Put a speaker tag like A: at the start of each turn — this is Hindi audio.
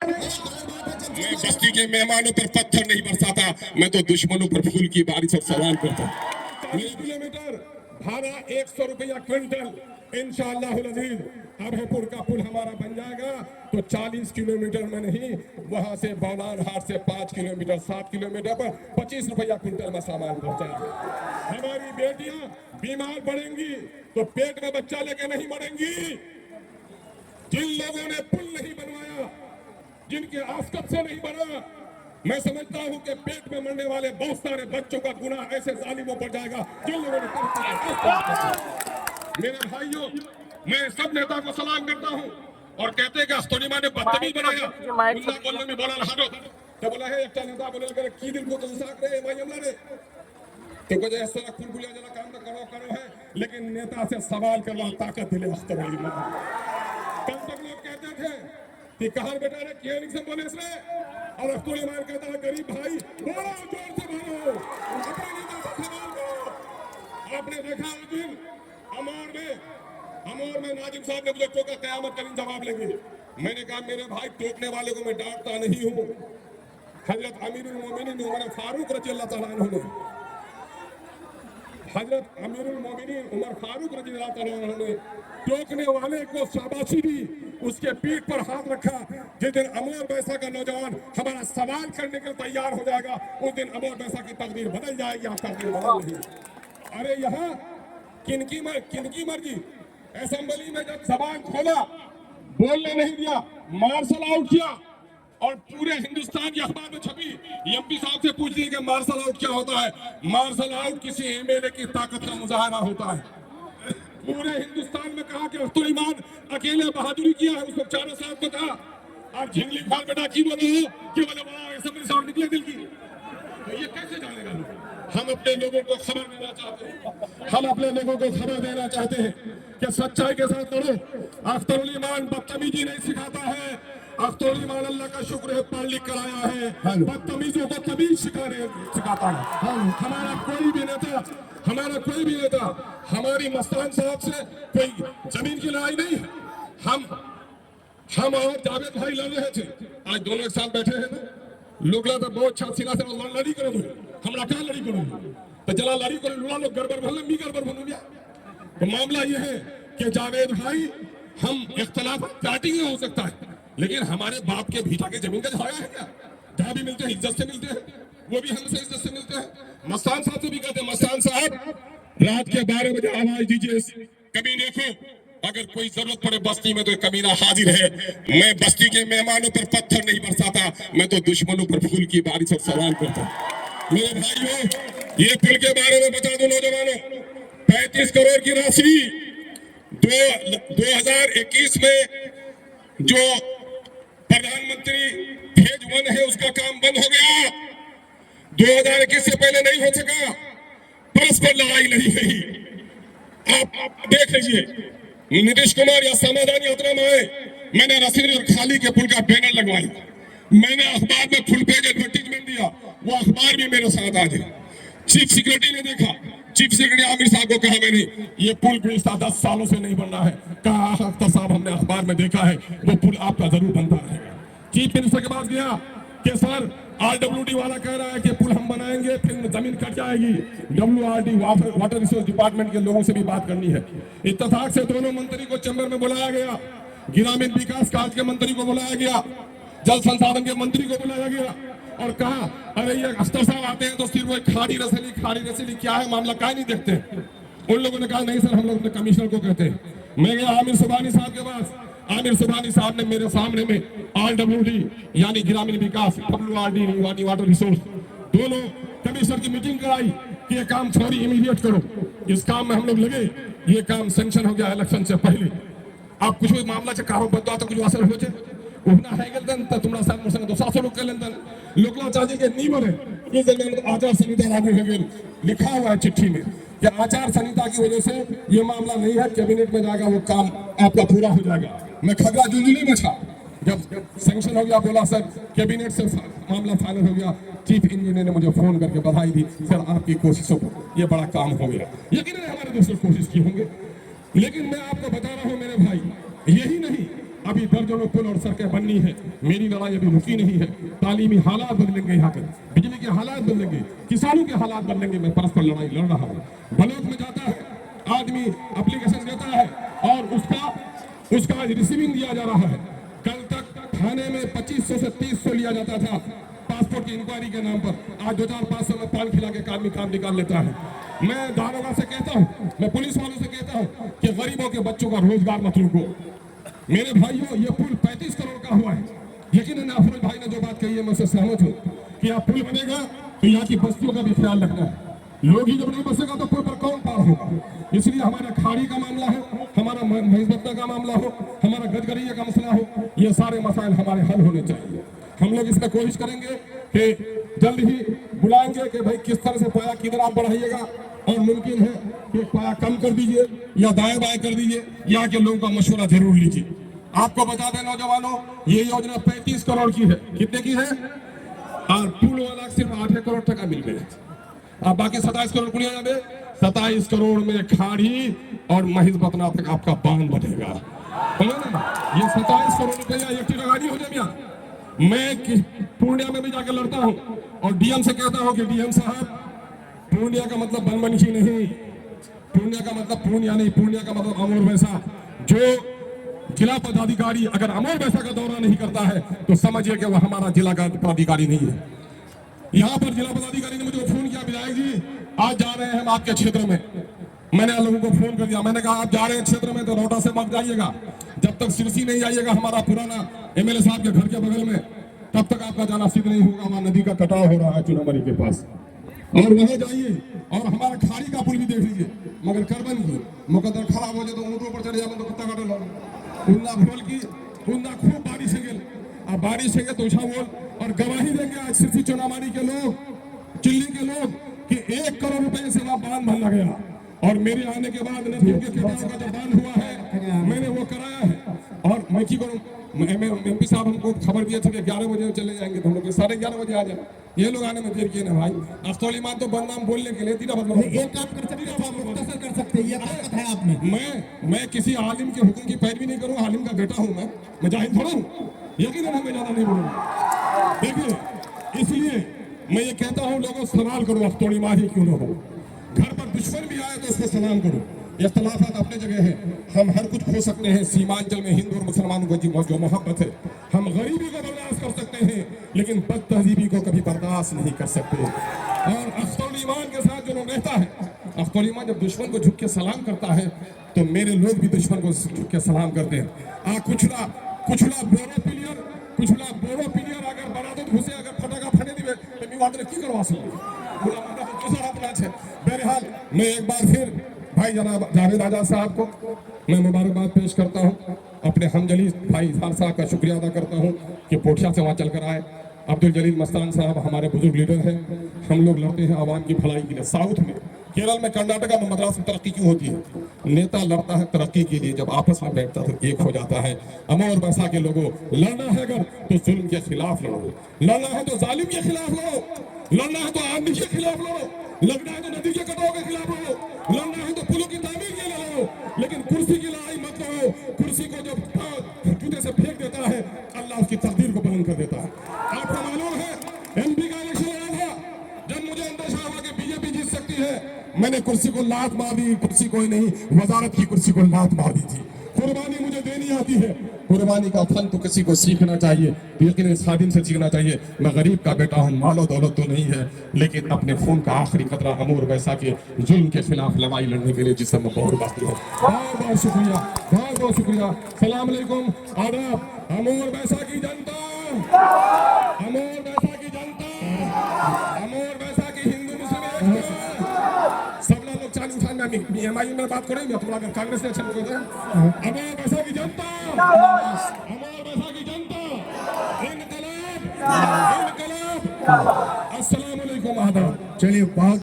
A: मैं बस्ती के मेहमानों पर पत्थर नहीं बरसाता, मैं तो दुश्मनों पर फूल की बारिश और सवाल करता हूँ। 40 किलोमीटर भाड़ा 100 रुपया क्विंटल, इंशाअल्लाहुल अज़ीज़ अभयपुर का पुल हमारा बन जाएगा तो 40 किलोमीटर में नहीं, वहां से बौलान हाट से 5 किलोमीटर 7 किलोमीटर पर 25 रुपया क्विंटल में सामान पहुंचाएंगे। हमारी बेटियां बीमार पड़ेंगी तो पेट में बच्चा लेके नहीं मरेंगी। जिन लोगों ने पुल नहीं बनवाया, जिनके आस्कत से नहीं बना, मैं समझता हूं कि पेट में मरने वाले बहुत सारे बच्चों का गुनाह ऐसे जालिमों पर जाएगा जिन लोगों ने। मेरे भाइयों, मैं सब नेता को सलाम करता हूं और कहते हैं कि अस्तोनीमा ने बदतमीज बनाया बोलने में बोला हाडो तो बोला है एक नेता बोले करे की दिन को साक रहे भाई हमला रे तो कुछ ऐसा खुल खुलिया जरा काम ना करो है, लेकिन नेता से सवाल करना ताकत दिले अस्तोनीमा। कल तक लोग कहते थे कि कहां बेटा ने किया नहीं से बोले इसने, और अस्तोनीमा कहता है गरीब भाई बोलो जोर से बोलो अपने नेता से सवाल करो। आपने देखा उस दिन अमर में नाजिम साहब ने मुझे टोका, कयामत करीम जवाब लेंगे। मैंने कहा मेरे भाई टोकने वाले को मैं डांटता नहीं हूँ। हजरत अमीरुल मोमिनीन उमर फारूक रज़ियल्लाहु ताला अन्हु ने, हजरत अमीरुल मोमिनीन उमर फारूक रज़ियल्लाहु ताला अन्हु ने टोकने वाले को शाबाशी दी, उसके पीठ पर हाथ रखा। जिस दिन अमर बैसा का नौजवान हमारा सवाल करने के लिए तैयार हो जाएगा, उस दिन अमर बैसा की तकदीर बदल जाएगी, आपका तकदीर बदल नहीं। अरे यहाँ किनकी मर्जी, असेंबली में जब जबान खोला बोलने नहीं दिया, मार्शल आउट किया और पूरे हिंदुस्तान के अखबार में छपी। एमपी साहब से पूछ ली कि मार्शल आउट क्या होता है। मार्शल आउट किसी एमएलए की ताकत का मुजाहरा होता है। पूरे हिंदुस्तान में कहा कि अब्दुल अकेले बहादुरी किया है, उसको चारों साहब को कहा और झिंगली खान बेटा की बोलो कि बोले बड़ा असेंबली साहब निकले दिल की, तो ये कैसे जानेगा लोग। हम अपने लोगों को खबर देना चाहते हैं, हम अपने लोगों को खबर देना चाहते हैं कि सच्चाई के साथ लड़ो। अख्तरुल ईमान बदतमीजी नहीं सिखाता है, अख्तरुल ईमान अल्लाह का शुक्र है पढ़ लिख कर आया है, बदतमीजों को तमीज सिखाता है। हमारा कोई भी नेता हमारी मस्तान साहब से कोई जमीन की लड़ाई नहीं है। हम और जावेद भाई लड़ रहे थे, आज दोनों एक साथ बैठे हैं ना, लोग तो बहुत अच्छा सिला से लड़ी करो, हमरा क्या लड़ी करो तो चला लड़ी करो लुड़ा लोग गड़बड़ भले मी गड़बड़ बनू गया। तो मामला ये है कि जावेद भाई हम इख्तलाफ पार्टी में हो सकता है, लेकिन हमारे बाप के भीटा के जमीन का छाया है क्या। जहाँ भी मिलते हैं इज्जत से मिलते हैं, वो भी हमसे इज्जत से मिलते हैं। मस्तान साहब से भी कहते हैं मस्तान साहब रात के 12 बजे आवाज दीजिए, कभी देखो अगर कोई जरूरत पड़े बस्ती में तो कमीना हाजिर है। मैं बस्ती के मेहमानों पर पत्थर नहीं बरसाता, मैं तो दुश्मनों पर फूल की बारिश और सवाल करता हूँ। मेरे भाइयों, ये पुल के बारे में बता दो नौजवानों, 35 करोड़ की राशि 2021 में जो प्रधानमंत्री फेज 1 है उसका काम बंद हो गया। 2021 से पहले नहीं हो सका, परस्पर लड़ाई नहीं गई। आप देख लीजिए, नीतीश कुमार या समाधान यात्रा में आए, मैंने रसीद और खाली के पुल का बैनर लगवाया, मैंने अखबार में फुल पेज एडवर्टीजमेंट दिया, वो अखबार भी मेरे साथ आज है। चीफ सेक्रेटरी ने देखा, चीफ सेक्रेटरी आमिर साहब को कहा मैंने ये पुल गुज़िश्ता 10 सालों से नहीं बन रहा है, कहा अख्तर साहब हमने अखबार में देखा है, वो पुल आपका जरूर बनता रहेगा। चीफ मिनिस्टर के पास गया कि सर RWD वाला कह रहा है कि पुल हम बनाएंगे फिर जमीन कट जाएगी, WRD वाटर रिसोर्स डिपार्टमेंट के लोगों से भी बात करनी है। इत्तेफाक से दोनों मंत्री को चैम्बर में बुलाया गया, ग्रामीण विकास कार्य के मंत्री को बुलाया गया, जल संसाधन के मंत्री को बुलाया गया और कहा अरे ये अख्तर साहब आते हैं तो सिर्फ वो खाड़ी रसीली क्या है मामला क्या नहीं देखते। उन लोगों ने कहा नहीं सर हम लोग अपने कमिश्नर को कहते हैं। मैं गया आमिर सुबहानी साहब के पास, आमिर सुबहानी साहब ने मेरे सामने में RWD यानी ग्रामीण विकास, WRD वाटर रिसोर्स, दोनों कमिश्नर की मीटिंग कराई कि ये काम छोड़ी इमीडिएट करो। इस काम में हम लोग लगे, ये काम सैंक्शन हो गया इलेक्शन से पहले। आप कुछ भी मामला से कहा बदवा तो कुछ असर हो जाए उतना है गेलतन त तुमरा साथ मुसंग तो सासो लोग केलंतन लोकला चाची के नी बने इस जमीन आचार संहिता लागू हो गई। लिखा हुआ है चिट्ठी में कि आचार संहिता की वजह से ये मामला नहीं है, कैबिनेट में जाएगा वो काम आपका पूरा हो जाएगा। मैं खगड़ा जुलजुली में था, जब सैंक्शन हो गया बोला सर कैबिनेट से मामला फाइनल हो गया। चीफ इंजीनियर ने मुझे फोन करके बधाई दी, सर आपकी कोशिशों को ये बड़ा काम हो गया। यकीन है हमारे दोस्तों कोशिश की होंगे, लेकिन मैं आपको बता रहा हूँ मेरे भाई, यही नहीं अभी दर्जनों पुल और सड़कें बननी है। मेरी लड़ाई अभी रुकी नहीं है। तालीमी हालात बदलेंगे, यहाँ पे बिजली के हालात बदलेंगे, किसानों के हालात बदलेंगे। मैं परस्पर लड़ाई लड़ रहा हूँ। ब्लॉक में जाता है आदमी, एप्लीकेशन देता है और उसका रिसीविंग दिया जा रहा है। कल तक थाने में 2500 से 3000 लिया जाता था पासपोर्ट की इंक्वायरी के नाम पर। आज 2500 में पान खिला के आदमी काम निकाल लेता है। मैं दारोगा से कहता हूँ, मैं पुलिस वालों से कहता हूँ कि गरीबों के बच्चों का रोजगार मत रोको। मेरे भाइयों, ये पुल 35 करोड़ का हुआ है। यकीनन अफरोज भाई ने जो बात कही है मैं उससे सहमत हूँ कि यहाँ पुल बनेगा तो यहाँ की बस्तियों का भी ख्याल रखना है। लोग ही जब नहीं बसेगा तो पुल पर कौन पार होगा। इसलिए हमारा खाड़ी का मामला हो, हमारा महिष्मती का मामला हो, हमारा गजगरिया का मसला हो, ये सारे मसाइल हमारे हल होने चाहिए। हम लोग इसमें कोशिश करेंगे कि जल्द ही बुलाएंगे कि भाई किस तरह से पाया किधर आप बढ़ाइएगा, और मुमकिन है कि पाया कम कर दीजिए या दाएं बाएं कर दीजिए। यहाँ के लोगों का मशवरा जरूर लीजिए। आपको बता दें नौजवानों, ये योजना 35 करोड़ की है। कितने की है? और पुल वाला सिर्फ 8 करोड़ टका मिल गए। अब बाकी 27 करोड़ कुड़िया जाए, 27 करोड़ में खाड़ी और महिष्मती तक आपका बांध बनेगा। ये 27 करोड़ रुपया एक गाड़ी हो जाए। मैं पूर्णिया में भी जाकर लड़ता हूँ और डीएम से कहता हूँ कि डीएम साहब, पूर्णिया का मतलब बनमनखी नहीं, पूर्णिया का मतलब पूर्णिया नहीं, पूर्णिया का मतलब अमोर वैसा। जो जिला पदाधिकारी अगर अमोर वैसा का दौरा नहीं करता है तो समझिए कि वह हमारा जिला का पदाधिकारी नहीं है। यहाँ पर जिला पदाधिकारी ने मुझे फोन किया, विधायक जी आज जा रहे हैं हम आपके क्षेत्र में। मैंने लोगों को फोन कर दिया, मैंने कहा आप जा रहे हैं क्षेत्र में तो रोटा से मत जाइएगा। जब तक सिरसी नहीं जाइएगा, हमारा पुराना एमएलए साहब के घर के बगल में, तब तक आपका जाना सिद्ध नहीं होगा। वहाँ नदी का कटाव हो रहा है चुनामरी के पास, और वहाँ जाइए। और हमारा खाड़ी का पुल भी देख लीजिए, मगर करबन की मुकद्दर खराब हो जाए तो ऊँटों पर चढ़े जाए तो कुत्ता काटे लो। उन्ना भोल की उन्ना खूब बारिश है, अब बारिश है तो उछा बोल और गवाही देंगे आज सिरसी चुनामारी के लोग, चिल्ली के लोग कि 1 करोड़ रुपए से वहाँ बांध बन गया। और मेरे आने के बाद नदियों के किनारों का जो बांध हुआ है मैंने वो कराया है। और मैं की करूँ, एमपी साहब हमको खबर दिए थे कि 11 बजे चले जाएंगे, तो हम लोग 11:30 बजे आ जाए। ये लोग आने में देर किए ना भाई। अस्तौली मान तो बदनाम बोलने के लिए तीना बदनाम एक काम कर सकते हैं, ये ताकत है आप में। मैं किसी आलिम के हुक्म की पैरवी नहीं करूँ, आलिम का बेटा हूँ मैं जाहिल थोड़ा हूँ। यकीनन हमें ज्यादा नहीं बोलूँगा। देखिए, इसलिए मैं ये कहता हूँ लोगों सवाल करो, अस्तौली माँ ही क्यों ना हो। घर पर दुश्मन भी आए तो उसको सलाम करो। इख्तलाफात अपने जगह है, हम हर कुछ खो सकते हैं। सीमांचल में हिंदू और मुसलमानों को जो मोहब्बत है, हम गरीबी को बर्दाश्त कर सकते हैं लेकिन बदतहजीबी को कभी बर्दाश्त नहीं कर सकते। और अख्तुल ईमान के साथ जो लोग रहता है, अख्तुल ईमान जब दुश्मन को झुक के सलाम करता है तो मेरे लोग भी दुश्मन को झुक के सलाम करते हैं। कुछला बोरो पिलियर अगर बरादत घुसे अगर फटाका फटे दिवे तो विवाद की करवा सकते। बहरहाल मैं एक बार फिर भाई जनाब जावेद आजाद साहब को मैं मुबारकबाद पेश करता हूँ। अपने हमजली भाई इजहार साहब का शुक्रिया अदा करता हूँ कि पोठिया से वहाँ चल कर आए। अब्दुल जलील मस्तान साहब हमारे बुजुर्ग लीडर हैं। हम लोग लड़ते हैं आवाम की भलाई के लिए। साउथ में, केरल में, कर्नाटका में, मद्रास में तरक्की क्यों होती है? नेता लड़ता है तरक्की के लिए, जब आपस में बैठता है तो एक हो जाता है। अमोर वैसा के लोगों, लड़ना है अगर तो जुल्म के खिलाफ लड़ो, लड़ना है तो जालिम के खिलाफ लड़ो, लड़ना है तो आदमी के खिलाफ लड़ो, लड़ना है तो नदी के कटाव के खिलाफ लड़ो, लड़ना है तो पुलों की तामीर के लिए लड़ो, लेकिन कुर्सी की लड़ाई मत लड़ो। कुर्सी को जब जूते से फेंक देता है अल्लाह उसकी तकदीर को बुलंद कर देता है। आपको मालूम है एमपी का इलेक्शन लड़ा था, जब मुझे अंदेशा हुआ कि बीजेपी जीत सकती है, मैंने कुर्सी को लात मार दी। कुर्सी कोई नहीं, वजारत की कुर्सी को लात मार दी थी। कुर्बानी मुझे देनी आती है, कुर्बानी का फन तो किसी को सीखना चाहिए, लेकिन इस खादिम से सीखना चाहिए। मैं गरीब का बेटा हूँ, मालो दौलत तो नहीं है, लेकिन अपने खून का आखिरी कतरा अमोर वैसा के जुल्म के खिलाफ लड़ाई लड़ने के लिए जिससे मैं बहुत बाकी हूँ। बहुत बहुत शुक्रिया, बहुत बहुत शुक्रिया। सलाम अलैकुम, आदाब। अमोर वैसा की जनता, अमोर वैसा की जनता, अमोर वैसा की हिंदू मुस्लिम सब लोग चालू उठान में एमआईएम में बात करें, मैं तुम्हारा कांग्रेस से अच्छा करता है। अमोर वैसा की जनता, अमोर वैसा की जनता, इनकलाब, इनकलाब। अस्सलाम वालेकुम, आदाब। चलिए बहुत